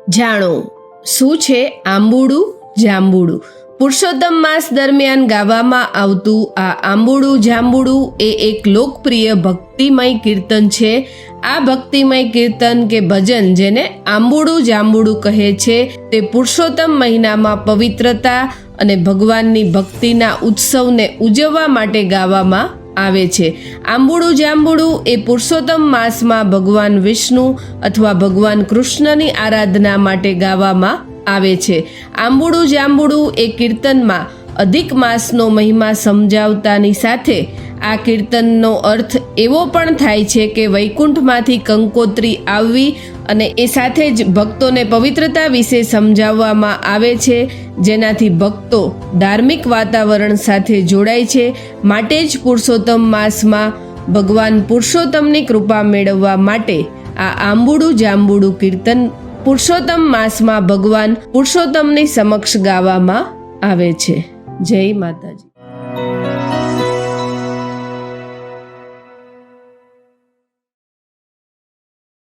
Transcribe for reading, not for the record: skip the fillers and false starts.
જાણો શું છે આંબુડું જાંબુડું. પુરુષોત્તમ માસ દરમિયાન ગાવામાં આવતું આ આંબુડું જાંબુડું એ એક લોકપ્રિય ભક્તિમય કીર્તન છે. આ ભક્તિમય કીર્તન કે ભજન જેને આંબુડું જાંબુડું કહે છે તે પુરુષોત્તમ મહિનામાં પવિત્રતા અને ભગવાનની ભક્તિના ઉત્સવને ઉજવવા માટે ગાવામાં આવે છે. આંબુડું જાંબુડું એ પુરુષોત્તમ માસમાં ભગવાન વિષ્ણુ અથવા ભગવાન કૃષ્ણની આરાધના માટે ગાવામાં આવે છે. આંબુડું જાંબુડું એ કીર્તનમાં અધિક માસનો મહિમા સમજાવતાની સાથે આ કીર્તનનો અર્થ એવો પણ થાય છે કે વૈકુંઠમાંથી કંકોત્રી આવવી અને એ સાથે જ ભક્તોને પવિત્રતા વિશે સમજાવવામાં આવે છે, જેનાથી ભક્તો ધાર્મિક વાતાવરણ સાથે જોડાય છે. માટે જ પુરુષોત્તમ માસમાં ભગવાન પુરુષોત્તમની કૃપા મેળવવા માટે આ આંબુડું જાંબુડું કીર્તન પુરુષોત્તમ માસમાં ભગવાન પુરુષોત્તમની સમક્ષ ગાવામાં આવે છે. જય માતાજી.